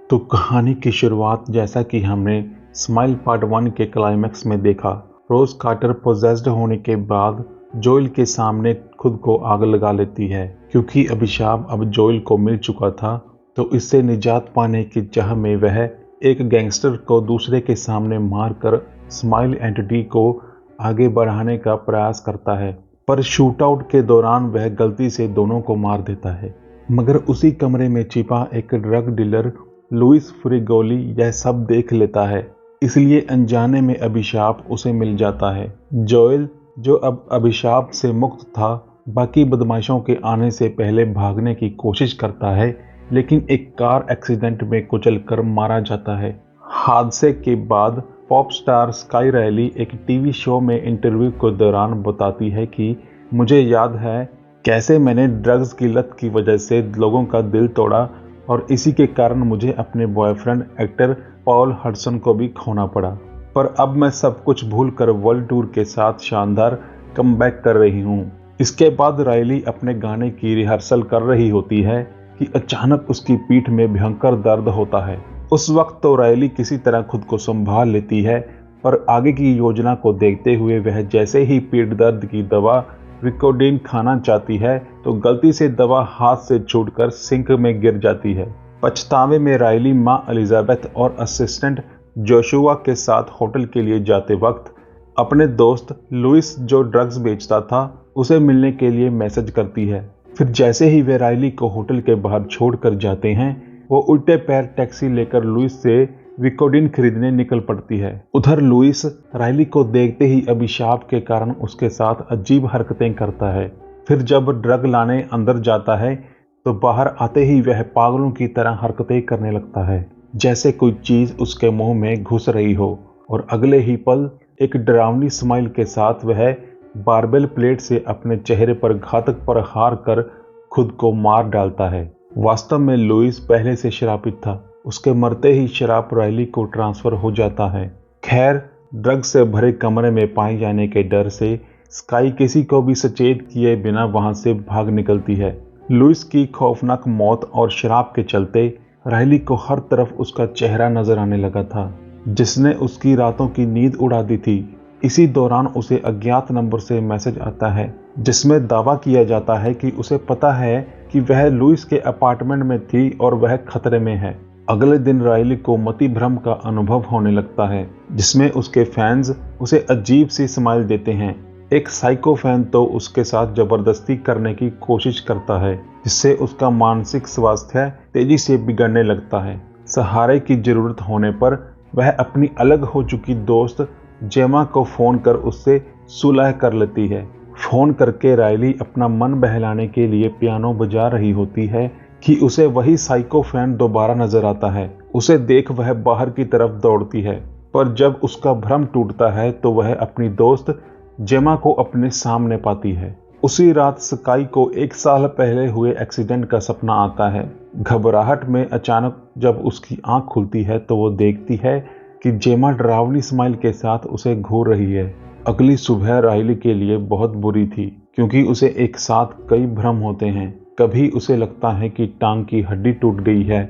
तो कहानी की शुरुआत जैसा कि हमने स्माइल पार्ट 1 के क्लाइमैक्स में देखा। रोज कार्टर पोजेस्ड होने के बाद जोएल के सामने खुद को आग लगा लेती है क्योंकि अभिशाप अब जोएल को मिल चुका था। तो इससे निजात पाने की चाह में वह एक गैंगस्टर को दूसरे के सामने मारकर स्माइल एंटिटी को आगे बढ़ाने का प्रयास करता है, पर शूटआउट के दौरान वह गलती से दोनों को मार देता है। मगर उसी कमरे में छिपा एक ड्रग डीलर लुइस फ्रिगोली यह सब देख लेता है, इसलिए अनजाने में अभिशाप उसे मिल जाता है। जोएल, जो अब अभिशाप से मुक्त था, बाकी बदमाशों के आने से पहले भागने की कोशिश करता है, लेकिन एक कार एक्सीडेंट में कुचलकर मारा जाता है। हादसे के बाद पॉप स्टार स्काई रैली एक टीवी शो में इंटरव्यू के दौरान बताती है कि मुझे याद है कैसे मैंने ड्रग्स की लत की वजह से लोगों का दिल तोड़ा और इसी के कारण मुझे अपने बॉयफ्रेंड एक्टर पॉल हडसन को भी खोना पड़ा। पर अब मैं सब कुछ भूलकर वर्ल्ड टूर के साथ शानदार कमबैक कर रही हूँ। इसके बाद राइली अपने गाने की रिहर्सल कर रही होती है कि अचानक उसकी पीठ में भयंकर दर्द होता है। उस वक्त तो राइली किसी तरह खुद को संभाल लेती है, पर आगे की योजना को देखते हुए वह जैसे ही पीठ दर्द की दवा विकोडीन खाना चाहती है तो गलती से दवा हाथ से छूटकर सिंक में गिर जाती है। पछतावे में राइली मां एलिजाबेथ और असिस्टेंट जोशुआ के साथ होटल के लिए जाते वक्त अपने दोस्त लुइस, जो ड्रग्स बेचता था, उसे मिलने के लिए मैसेज करती है। फिर जैसे ही वे राइली को होटल के बाहर छोड़कर जाते हैं, वो उल्टे पैर टैक्सी लेकर लुइस से विकोडीन खरीदने निकल पड़ती है। उधर लुइस राइली को देखते ही अभिशाप के कारण उसके साथ अजीब हरकतें करता है। फिर जब ड्रग लाने अंदर जाता है तो बाहर आते ही वह पागलों की तरह हरकतें करने लगता है, जैसे कोई चीज उसके मुंह में घुस रही हो, और अगले ही पल एक डरावनी स्माइल के साथ वह बारबेल प्लेट से अपने चेहरे पर घातक प्रहार कर खुद को मार डालता है। वास्तव में लुइस पहले से श्रापित था, उसके मरते ही शराब राइली को ट्रांसफर हो जाता है। खैर, ड्रग से भरे कमरे में पाए जाने के डर से स्काई किसी को भी सचेत किए बिना वहां से भाग निकलती है। लुइस की खौफनाक मौत और शराब के चलते राइली को हर तरफ उसका चेहरा नजर आने लगा था, जिसने उसकी रातों की नींद उड़ा दी थी। इसी दौरान उसे अज्ञात नंबर से मैसेज आता है जिसमें दावा किया जाता है कि उसे पता है कि वह लुइस के अपार्टमेंट में थी और वह खतरे में है। अगले दिन राइली को मति भ्रम का अनुभव होने लगता है, जिसमें उसके फैंस उसे अजीब सी स्माइल देते हैं। एक साइको फैन तो उसके साथ जबरदस्ती करने की कोशिश करता है, जिससे उसका मानसिक स्वास्थ्य तेजी से बिगड़ने लगता है। सहारे की जरूरत होने पर वह अपनी अलग हो चुकी दोस्त जेमा को फोन कर उससे सुलह कर लेती है। फोन करके राइली अपना मन बहलाने के लिए पियानो बजा रही होती है कि उसे वही साइको फैन दोबारा नजर आता है। उसे देख वह बाहर की तरफ दौड़ती है, पर जब उसका भ्रम टूटता है तो वह अपनी दोस्त जेमा को अपने सामने पाती है। उसी रात स्काई को 1 साल पहले हुए एक्सीडेंट का सपना आता है। घबराहट में अचानक जब उसकी आंख खुलती है तो वो देखती है कि जेमा डरावनी स्माइल के साथ उसे घूर रही है। अगली सुबह राइली के लिए बहुत बुरी थी, क्योंकि उसे एक साथ कई भ्रम होते हैं। कभी उसे लगता है कि टांग की हड्डी टूट गई है,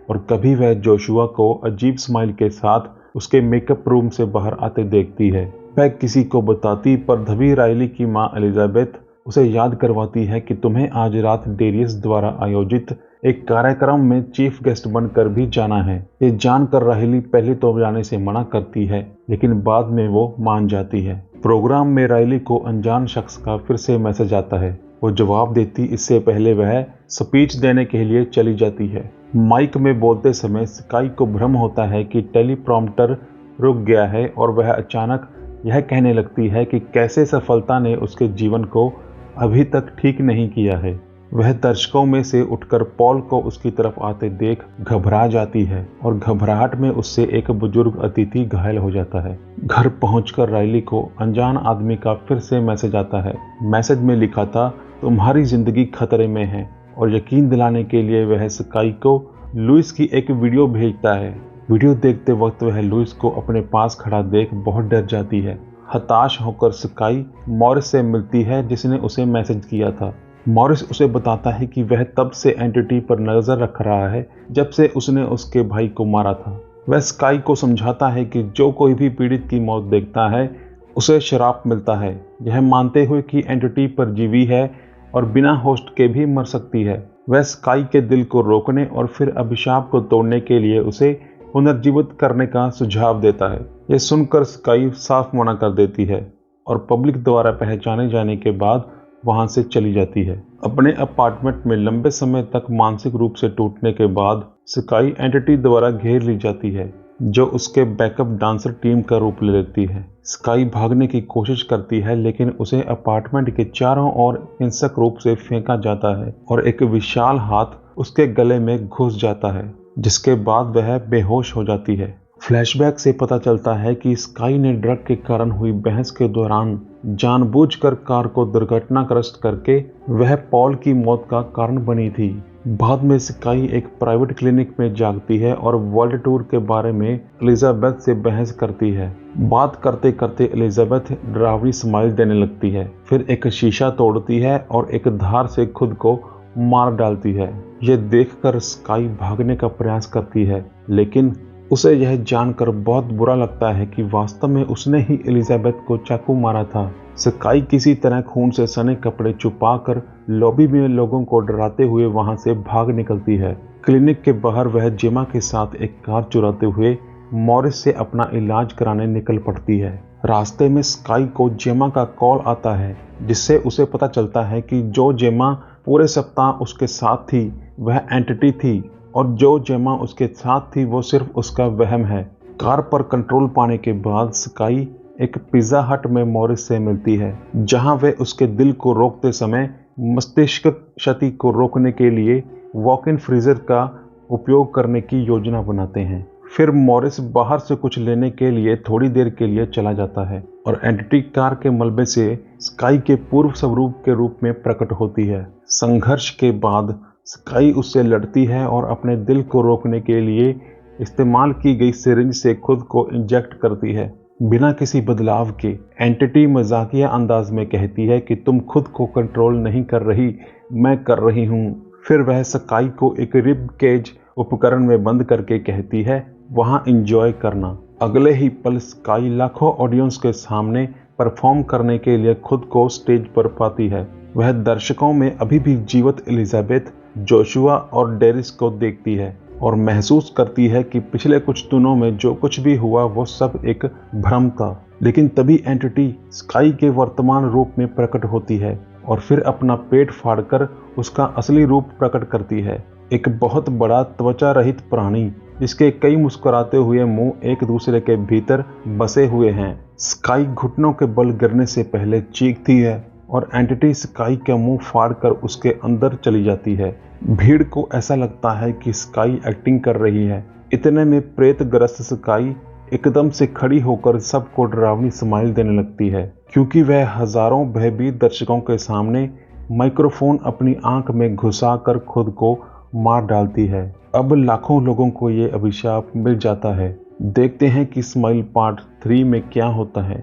और कभी वह जोशुआ को अजीब स्माइल के साथ उसके मेकअप रूम से बाहर आते देखती है। वह किसी को बताती, पर तभी राइली की मां एलिजाबेथ उसे याद करवाती है कि तुम्हें आज रात डेरियस द्वारा आयोजित एक कार्यक्रम में चीफ गेस्ट बनकर भी जाना है। ये जानकर राइली पहले तो जाने से मना करती है, लेकिन बाद में वो मान जाती है। प्रोग्राम में राइली को अनजान शख्स का फिर से मैसेज आता है। वो जवाब देती इससे पहले वह स्पीच देने के लिए चली जाती है। माइक में बोलते समय स्काई को भ्रम होता है कि टेलीप्रॉम्प्टर रुक गया है, और वह अचानक यह कहने लगती है कि कैसे सफलता ने उसके जीवन को अभी तक ठीक नहीं किया है। वह दर्शकों में से उठकर पॉल को उसकी तरफ आते देख घबरा जाती है, और घबराहट में उससे एक बुजुर्ग अतिथि घायल हो जाता है। घर पहुंचकर राइली को अनजान आदमी का फिर से मैसेज आता है। मैसेज में लिखा था, तुम्हारी जिंदगी खतरे में है, और यकीन दिलाने के लिए वह स्काई को लुइस की एक वीडियो भेजता है। वीडियो देखते वक्त वह लुइस को अपने पास खड़ा देख बहुत डर जाती है। हताश होकर स्काई मॉरिस से मिलती है, जिसने उसे मैसेज किया था। मॉरिस उसे बताता है कि वह तब से एंटिटी पर नजर रख रहा है जब से उसने उसके भाई को मारा था। वह स्काई को समझाता है कि जो कोई भी पीड़ित की मौत देखता है उसे श्राप मिलता है, यह मानते हुए कि एंटिटी परजीवी है और बिना होस्ट के भी मर सकती है। वह स्काई के दिल को रोकने और फिर अभिशाप को तोड़ने के लिए उसे पुनर्जीवित करने का सुझाव देता है। यह सुनकर स्काई साफ मना कर देती है और पब्लिक द्वारा पहचाने जाने के बाद वहां से चली जाती है। अपने अपार्टमेंट में लंबे समय तक मानसिक रूप से टूटने के बाद स्काई एंटिटी द्वारा घेर ली जाती है, जो उसके बैकअप डांसर टीम का रूप ले लेती है। स्काई भागने की कोशिश करती है लेकिन उसे अपार्टमेंट के चारों ओर हिंसक रूप से फेंका जाता है और एक विशाल हाथ उसके गले में घुस जाता है, जिसके बाद वह बेहोश हो जाती है। फ्लैशबैक से पता चलता है कि स्काई ने ड्रग के कारण हुई बहस के दौरान जानबूझकर कार को दुर्घटनाग्रस्त करके वह पॉल की मौत का कारण बनी थी। बाद में स्काई एक प्राइवेट क्लिनिक में जागती है और वर्ल्ड टूर के बारे में एलिजाबेथ से बहस करती है। बात करते करते एलिजाबेथ डरावनी स्माइल देने लगती है, फिर एक शीशा तोड़ती है और एक धार से खुद को मार डालती है। यह देखकर स्काई भागने का प्रयास करती है, लेकिन उसे यह जानकर बहुत बुरा लगता है कि वास्तव में उसने ही एलिजाबेथ को चाकू मारा था। स्काई किसी तरह खून से सने कपड़े छुपाकर लॉबी में लोगों को डराते हुए वहां से भाग निकलती है। क्लिनिक के बाहर वह जेमा के साथ एक कार चुराते हुए मॉरिस से अपना इलाज कराने निकल पड़ती है। रास्ते में स्काई को जेमा का कॉल आता है, जिससे उसे पता चलता है कि जो जेमा पूरे सप्ताह उसके साथ थी वह एंटिटी थी और जो जेमा उसके साथ थी वो सिर्फ उसका वहम है। कार पर कंट्रोल पाने के बाद स्काई एक पिज्जा हट में मॉरिस से मिलती है, जहां वे उसके दिल को रोकते समय मस्तिष्क क्षति को रोकने के लिए वॉक इन फ्रीजर का उपयोग करने की योजना बनाते हैं। फिर मॉरिस बाहर से कुछ लेने के लिए थोड़ी देर के लिए चला जाता है और एंटिटी कार के मलबे से स्काई के पूर्व स्वरूप के रूप में प्रकट होती है। संघर्ष के बाद स्काई उससे लड़ती है और अपने दिल को रोकने के लिए इस्तेमाल की गई सिरिंज से खुद को इंजेक्ट करती है। बिना किसी बदलाव के एंटिटी मजाकिया अंदाज में कहती है कि तुम खुद को कंट्रोल नहीं कर रही, मैं कर रही हूँ। फिर वह स्काई को एक रिब केज उपकरण में बंद करके कहती है वहां एंजॉय करना। अगले ही पल स्काई लाखों ऑडियंस के सामने परफॉर्म करने के लिए खुद को स्टेज पर पाती है। वह दर्शकों में अभी भी जीवित एलिजाबेथ, जोशुआ और डेरिस को देखती है और महसूस करती है कि पिछले कुछ दिनों में जो कुछ भी हुआ वो सब एक भ्रम था। लेकिन तभी एंटिटी स्काई के वर्तमान रूप में प्रकट होती है और फिर अपना पेट फाड़कर उसका असली रूप प्रकट करती है। एक बहुत बड़ा त्वचा रहित प्राणी जिसके कई मुस्कुराते हुए मुंह एक दूसरे के भीतर बसे हुए हैं। स्काई घुटनों के बल गिरने से पहले चीखती है और एंटिटी स्काई का मुंह फाड़कर उसके अंदर चली जाती है। भीड़ को ऐसा लगता है कि स्काई एक्टिंग कर रही है। इतने में प्रेतग्रस्त स्काई एकदम से खड़ी होकर सबको डरावनी स्माइल देने लगती है, क्योंकि वह हजारों भयभीत दर्शकों के सामने माइक्रोफोन अपनी आंख में घुसाकर खुद को मार डालती है। अब लाखों लोगों को ये अभिशाप मिल जाता है। देखते हैं कि स्माइल पार्ट 3 में क्या होता है।